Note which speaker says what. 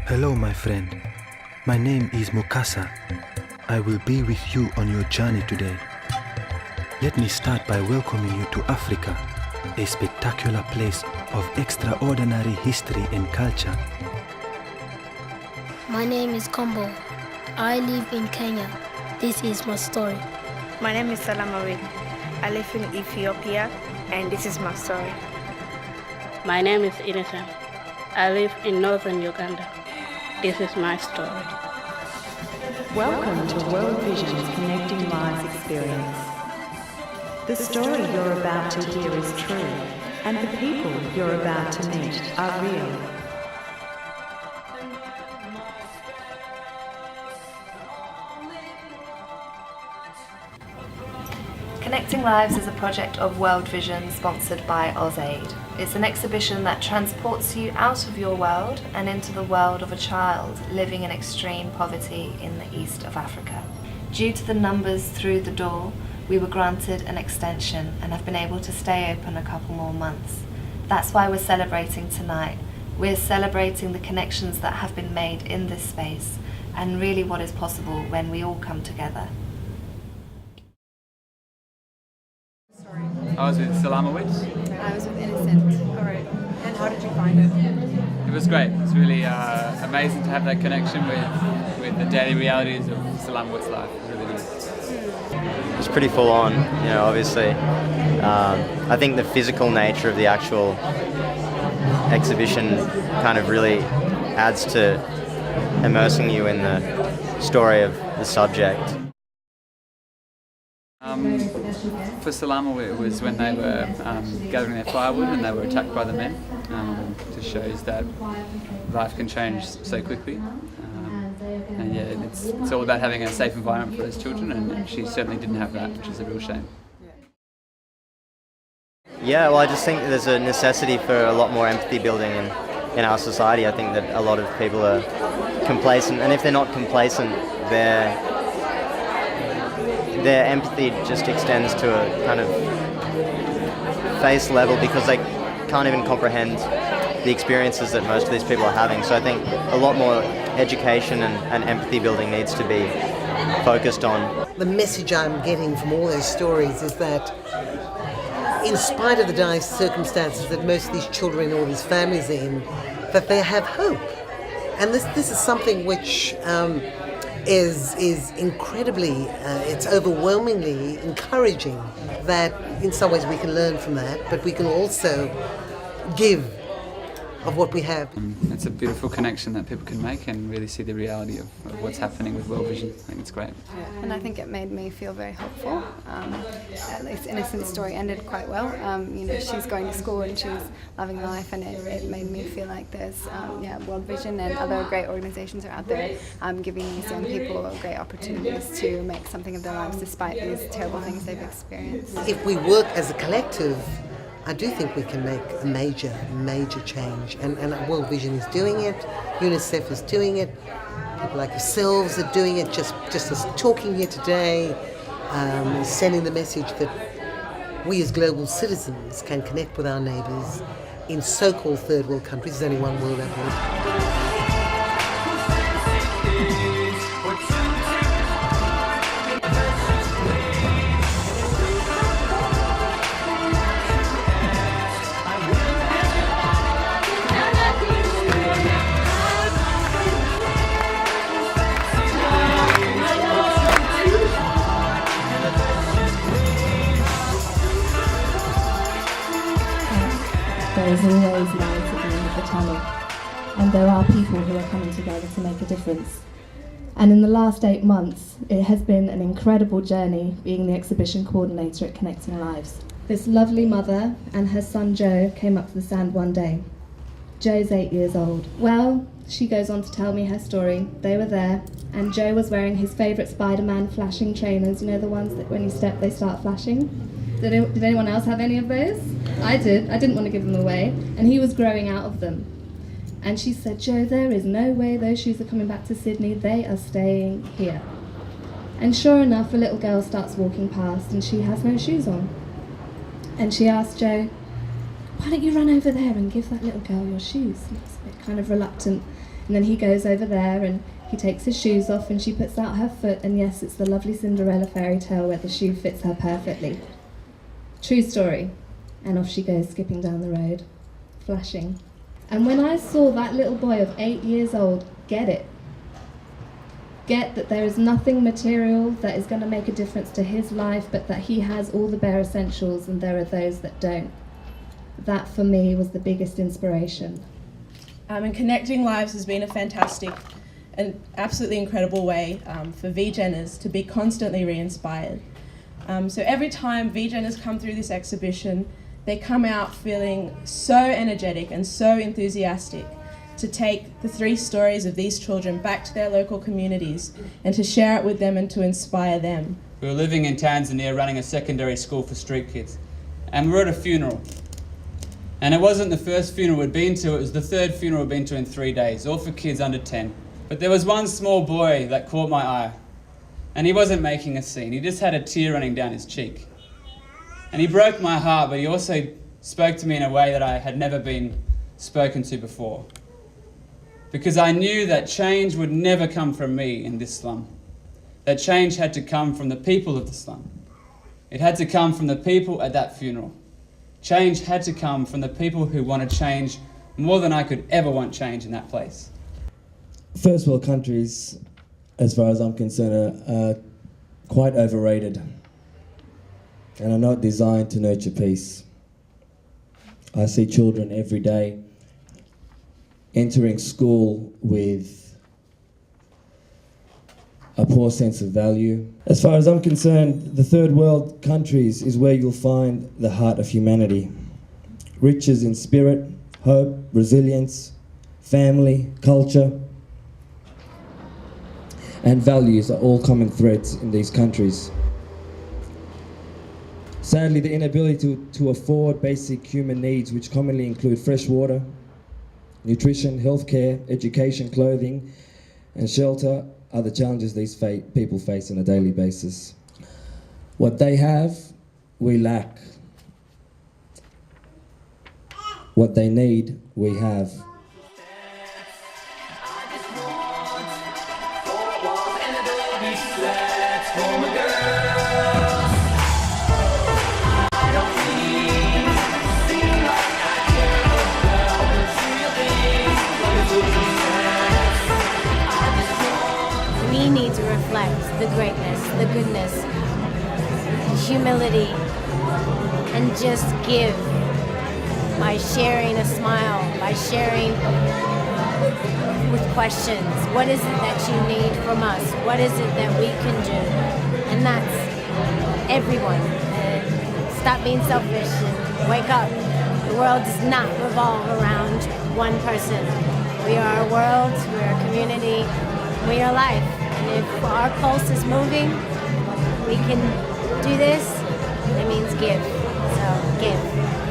Speaker 1: Hello, my friend. My name is Mukasa. I will be with you on your journey today. Let me start by welcoming you to Africa, a spectacular place of extraordinary history and culture.
Speaker 2: My name is Kombo. I live in Kenya. This is my story.
Speaker 3: My name is Salamawit. I live in Ethiopia, and this is my story.
Speaker 4: My name is Innocent. I live in northern Uganda. This is my story.
Speaker 5: Welcome to World Vision's Connecting Lives experience. The story you're about to hear is true, and the people you're about to meet are real.
Speaker 6: Connecting Lives is a project of World Vision sponsored by AusAid. It's an exhibition that transports you out of your world and into the world of a child living in extreme poverty in the east of Africa. Due to the numbers through the door, we were granted an extension and have been able to stay open a couple more months. That's why we're celebrating tonight. We're celebrating the connections that have been made in this space and really what is possible when we all come together.
Speaker 7: I was with Salamawit.
Speaker 8: I was with Innocent. All right. And how did you find it?
Speaker 7: It was great. It was really amazing to have that connection with the daily realities of Salamawit's life. It was really nice.
Speaker 9: It was pretty full on, obviously. I think the physical nature of the actual exhibition kind of really adds to immersing you in the story of the subject.
Speaker 7: For Salamawit, it was when they were gathering their firewood and they were attacked by the men. Just shows that life can change so quickly. And yeah, it's all about having a safe environment for those children, and she certainly didn't have that, which is a real shame.
Speaker 9: Yeah, well, I just think there's a necessity for a lot more empathy building in our society. I think that a lot of people are complacent, and if they're not complacent, their empathy just extends to a kind of face level because they can't even comprehend the experiences that most of these people are having. So I think a lot more education and empathy building needs to be focused on.
Speaker 10: The message I'm getting from all those stories is that in spite of the dire circumstances that most of these children or these families are in, that they have hope. And this is something which is incredibly, it's overwhelmingly encouraging that in some ways we can learn from that, but we can also give of what we have.
Speaker 7: It's a beautiful connection that people can make and really see the reality of what's happening with World Vision. I think it's great.
Speaker 8: Yeah, and I think it made me feel very hopeful. At least Innocent's story ended quite well. She's going to school and she's loving life, and it made me feel like there's World Vision and other great organisations are out there giving these young people great opportunities to make something of their lives despite these terrible things they've experienced.
Speaker 10: If we work as a collective, I do think we can make a major change, and World Vision is doing it, UNICEF is doing it, people like yourselves are doing it, just us talking here today, sending the message that we as global citizens can connect with our neighbours in so-called third world countries. There's only one world out there.
Speaker 11: There is always light at the end of the tunnel, and there are people who are coming together to make a difference. And in the last 8 months, it has been an incredible journey being the exhibition coordinator at Connecting Lives. This lovely mother and her son Joe came up to the stand one day. Joe's 8 years old. Well, she goes on to tell me her story. They were there, and Joe was wearing his favourite Spider-Man flashing trainers, the ones that when you step they start flashing. Did anyone else have any of those? I did. I didn't want to give them away. And he was growing out of them. And she said, Joe, there is no way those shoes are coming back to Sydney. They are staying here. And sure enough, a little girl starts walking past and she has no shoes on. And she asked Joe, why don't you run over there and give that little girl your shoes? And he was a bit kind of reluctant. And then he goes over there and he takes his shoes off and she puts out her foot, and yes, it's the lovely Cinderella fairy tale where the shoe fits her perfectly. True story. And off she goes, skipping down the road, flashing. And when I saw that little boy of 8 years old get it, get that there is nothing material that is going to make a difference to his life, but that he has all the bare essentials and there are those that don't. That for me was the biggest inspiration.
Speaker 12: And Connecting Lives has been a fantastic and absolutely incredible way for VGeners to be constantly re-inspired. So every time VGeners come through this exhibition, they come out feeling so energetic and so enthusiastic to take the 3 stories of these children back to their local communities and to share it with them and to inspire them.
Speaker 7: We were living in Tanzania running a secondary school for street kids, and we were at a funeral. And it wasn't the first funeral we'd been to, it was the 3rd funeral we'd been to in 3 days, all for kids under 10. But there was one small boy that caught my eye, and he wasn't making a scene, he just had a tear running down his cheek. And he broke my heart, but he also spoke to me in a way that I had never been spoken to before. Because I knew that change would never come from me in this slum. That change had to come from the people of the slum. It had to come from the people at that funeral. Change had to come from the people who wanted change more than I could ever want change in that place.
Speaker 13: First world countries, as far as I'm concerned, are quite overrated and are not designed to nurture peace. I see children every day entering school with a poor sense of value. As far as I'm concerned, the third world countries is where you'll find the heart of humanity. Riches in spirit, hope, resilience, family, culture, and values are all common threads in these countries. Sadly, the inability to afford basic human needs, which commonly include fresh water, nutrition, healthcare, education, clothing, and shelter, are the challenges these people face on a daily basis. What they have, we lack. What they need, we have.
Speaker 14: We need to reflect the greatness, the goodness, humility, and just give by sharing a smile, by sharing with questions. What is it that you need from us? What is it that we can do? And that's everyone. Stop being selfish and wake up. The world does not revolve around one person. We are a world, we are a community, we are life. And if our pulse is moving, we can do this. It means give. So give.